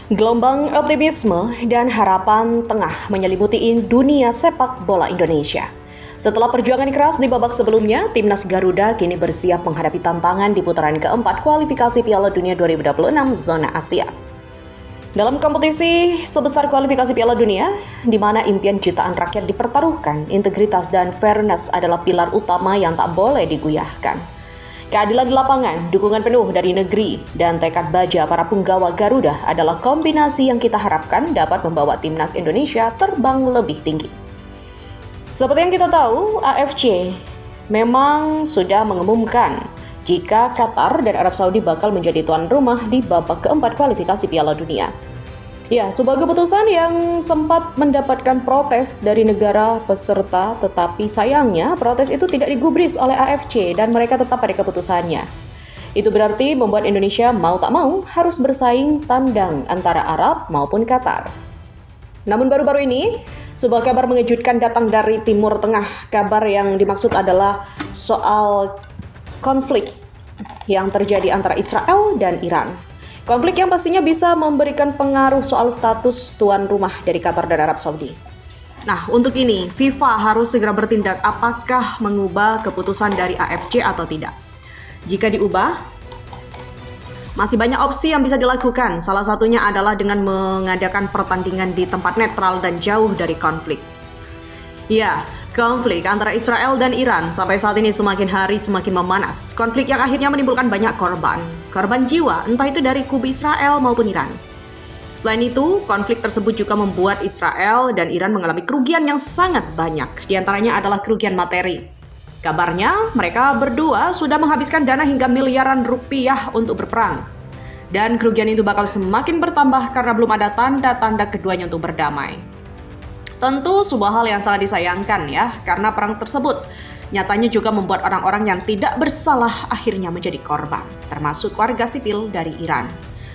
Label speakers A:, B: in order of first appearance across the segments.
A: Gelombang optimisme dan harapan tengah menyelimuti dunia sepak bola Indonesia. Setelah perjuangan keras di babak sebelumnya, Timnas Garuda kini bersiap menghadapi tantangan di putaran keempat kualifikasi Piala Dunia 2026 zona Asia. Dalam kompetisi sebesar kualifikasi Piala Dunia, di mana impian jutaan rakyat dipertaruhkan, integritas dan fairness adalah pilar utama yang tak boleh digoyahkan. Keadilan di lapangan, dukungan penuh dari negeri, dan tekad baja para punggawa Garuda adalah kombinasi yang kita harapkan dapat membawa Timnas Indonesia terbang lebih tinggi. Seperti yang kita tahu, AFC memang sudah mengumumkan jika Qatar dan Arab Saudi bakal menjadi tuan rumah di babak keempat kualifikasi Piala Dunia. Ya, sebuah keputusan yang sempat mendapatkan protes dari negara peserta, tetapi sayangnya protes itu tidak digubris oleh AFC dan mereka tetap pada keputusannya. Itu berarti membuat Indonesia mau tak mau harus bersaing tandang antara Arab maupun Qatar. Namun baru-baru ini, sebuah kabar mengejutkan datang dari Timur Tengah. Kabar yang dimaksud adalah soal konflik yang terjadi antara Israel dan Iran. Konflik yang pastinya bisa memberikan pengaruh soal status tuan rumah dari Qatar dan Arab Saudi. Nah, untuk ini FIFA harus segera bertindak apakah mengubah keputusan dari AFC atau tidak. Jika diubah, masih banyak opsi yang bisa dilakukan. Salah satunya adalah dengan mengadakan pertandingan di tempat netral dan jauh dari konflik. Ya, konflik antara Israel dan Iran sampai saat ini semakin hari semakin memanas. Konflik yang akhirnya menimbulkan banyak korban jiwa, entah itu dari kubu Israel maupun Iran. Selain itu, konflik tersebut juga membuat Israel dan Iran mengalami kerugian yang sangat banyak. Di antaranya adalah kerugian materi. Kabarnya, mereka berdua sudah menghabiskan dana hingga miliaran rupiah untuk berperang. Dan kerugian itu bakal semakin bertambah karena belum ada tanda-tanda keduanya untuk berdamai. Tentu sebuah hal yang sangat disayangkan ya, karena perang tersebut nyatanya juga membuat orang-orang yang tidak bersalah akhirnya menjadi korban, termasuk warga sipil dari Iran.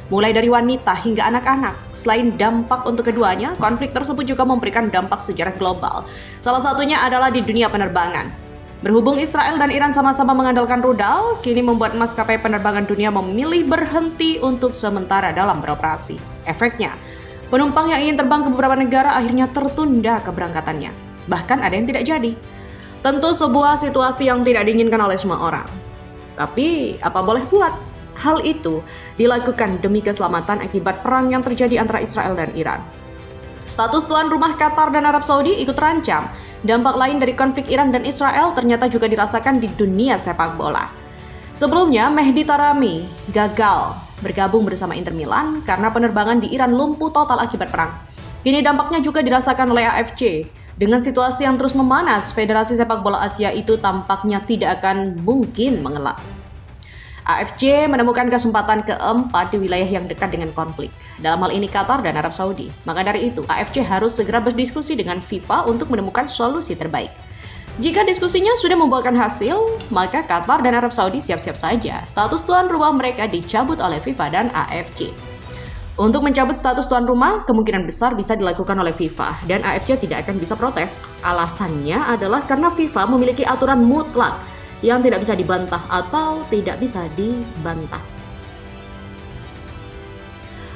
A: Mulai dari wanita hingga anak-anak. Selain dampak untuk keduanya, konflik tersebut juga memberikan dampak sejarah global. Salah satunya adalah di dunia penerbangan. Berhubung Israel dan Iran sama-sama mengandalkan rudal, kini membuat maskapai penerbangan dunia memilih berhenti untuk sementara dalam beroperasi. Efeknya, penumpang yang ingin terbang ke beberapa negara akhirnya tertunda keberangkatannya. Bahkan ada yang tidak jadi. Tentu sebuah situasi yang tidak diinginkan oleh semua orang. Tapi apa boleh buat? Hal itu dilakukan demi keselamatan akibat perang yang terjadi antara Israel dan Iran. Status tuan rumah Qatar dan Arab Saudi ikut terancam. Dampak lain dari konflik Iran dan Israel ternyata juga dirasakan di dunia sepak bola. Sebelumnya, Mehdi Taremi gagal bergabung bersama Inter Milan karena penerbangan di Iran lumpuh total akibat perang. Kini dampaknya juga dirasakan oleh AFC. Dengan situasi yang terus memanas, Federasi Sepak Bola Asia itu tampaknya tidak akan mungkin mengelak. AFC menemukan kesempatan keempat di wilayah yang dekat dengan konflik. Dalam hal ini Qatar dan Arab Saudi. Maka dari itu, AFC harus segera berdiskusi dengan FIFA untuk menemukan solusi terbaik. Jika diskusinya sudah membuahkan hasil, maka Qatar dan Arab Saudi siap-siap saja. Status tuan rumah mereka dicabut oleh FIFA dan AFC. Untuk mencabut status tuan rumah, kemungkinan besar bisa dilakukan oleh FIFA dan AFC tidak akan bisa protes. Alasannya adalah karena FIFA memiliki aturan mutlak yang tidak bisa dibantah atau tidak bisa dibantah.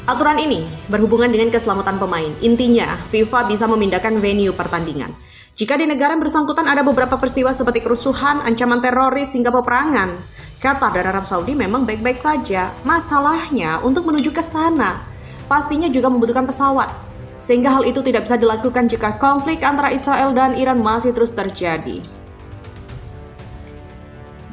A: Aturan ini berhubungan dengan keselamatan pemain. Intinya, FIFA bisa memindahkan venue pertandingan. Jika di negara yang bersangkutan ada beberapa peristiwa seperti kerusuhan, ancaman teroris, hingga peperangan, Qatar dan Arab Saudi memang baik-baik saja. Masalahnya, untuk menuju ke sana, pastinya juga membutuhkan pesawat. Sehingga hal itu tidak bisa dilakukan jika konflik antara Israel dan Iran masih terus terjadi.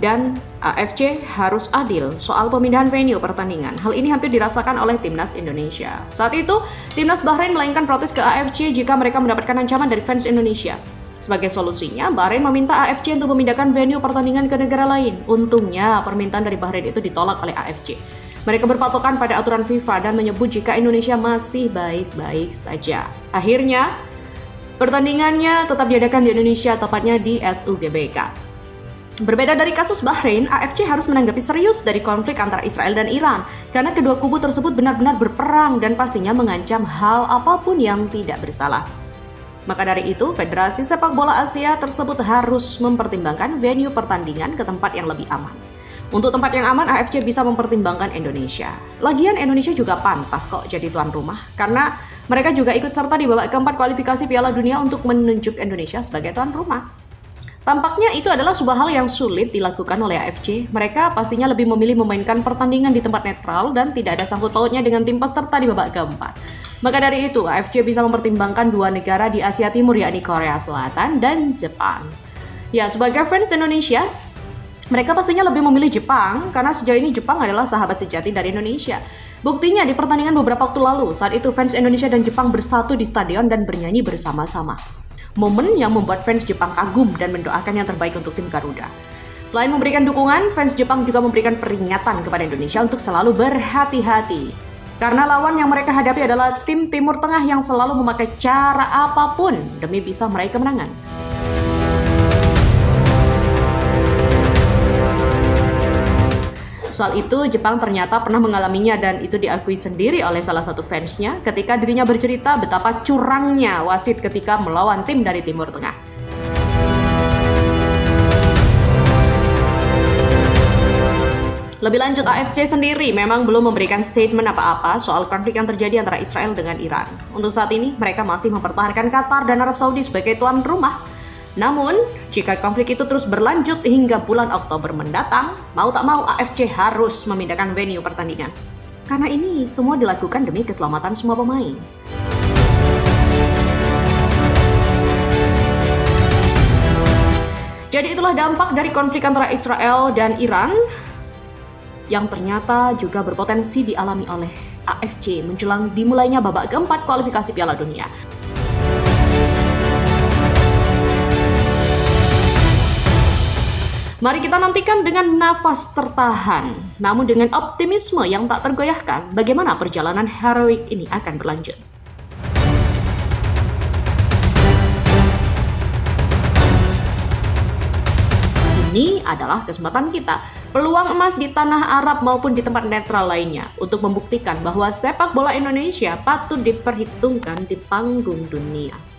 A: Dan AFC harus adil soal pemindahan venue pertandingan. Hal ini hampir dirasakan oleh Timnas Indonesia. Saat itu, Timnas Bahrain melayangkan protes ke AFC jika mereka mendapatkan ancaman dari fans Indonesia. Sebagai solusinya, Bahrain meminta AFC untuk memindahkan venue pertandingan ke negara lain. Untungnya, permintaan dari Bahrain itu ditolak oleh AFC. Mereka berpatokan pada aturan FIFA dan menyebut jika Indonesia masih baik-baik saja. Akhirnya, pertandingannya tetap diadakan di Indonesia, tepatnya di SUGBK. Berbeda dari kasus Bahrain, AFC harus menanggapi serius dari konflik antara Israel dan Iran karena kedua kubu tersebut benar-benar berperang dan pastinya mengancam hal apapun yang tidak bersalah. Maka dari itu, Federasi Sepak Bola Asia tersebut harus mempertimbangkan venue pertandingan ke tempat yang lebih aman. Untuk tempat yang aman, AFC bisa mempertimbangkan Indonesia. Lagian Indonesia juga pantas kok jadi tuan rumah, karena mereka juga ikut serta di babak keempat kualifikasi Piala Dunia untuk menunjuk Indonesia sebagai tuan rumah. Tampaknya itu adalah sebuah hal yang sulit dilakukan oleh AFC. Mereka pastinya lebih memilih memainkan pertandingan di tempat netral dan tidak ada sangkut pautnya dengan tim peserta di babak keempat. Maka dari itu, AFC bisa mempertimbangkan dua negara di Asia Timur, yakni Korea Selatan dan Jepang. Ya, sebagai fans Indonesia, mereka pastinya lebih memilih Jepang karena sejauh ini Jepang adalah sahabat sejati dari Indonesia. Buktinya di pertandingan beberapa waktu lalu, saat itu fans Indonesia dan Jepang bersatu di stadion dan bernyanyi bersama-sama. Momen yang membuat fans Jepang kagum dan mendoakan yang terbaik untuk tim Garuda. Selain memberikan dukungan, fans Jepang juga memberikan peringatan kepada Indonesia untuk selalu berhati-hati. Karena lawan yang mereka hadapi adalah tim Timur Tengah yang selalu memakai cara apapun demi bisa meraih kemenangan. Soal itu, Jepang ternyata pernah mengalaminya dan itu diakui sendiri oleh salah satu fansnya ketika dirinya bercerita betapa curangnya wasit ketika melawan tim dari Timur Tengah. Lebih lanjut, AFC sendiri memang belum memberikan statement apa-apa soal konflik yang terjadi antara Israel dengan Iran. Untuk saat ini, mereka masih mempertahankan Qatar dan Arab Saudi sebagai tuan rumah. Namun, jika konflik itu terus berlanjut hingga bulan Oktober mendatang, mau tak mau AFC harus memindahkan venue pertandingan. Karena ini semua dilakukan demi keselamatan semua pemain. Jadi itulah dampak dari konflik antara Israel dan Iran yang ternyata juga berpotensi dialami oleh AFC menjelang dimulainya babak keempat kualifikasi Piala Dunia. Mari kita nantikan dengan nafas tertahan, namun dengan optimisme yang tak tergoyahkan, bagaimana perjalanan heroik ini akan berlanjut. Ini adalah kesempatan kita, peluang emas di tanah Arab maupun di tempat netral lainnya, untuk membuktikan bahwa sepak bola Indonesia patut diperhitungkan di panggung dunia.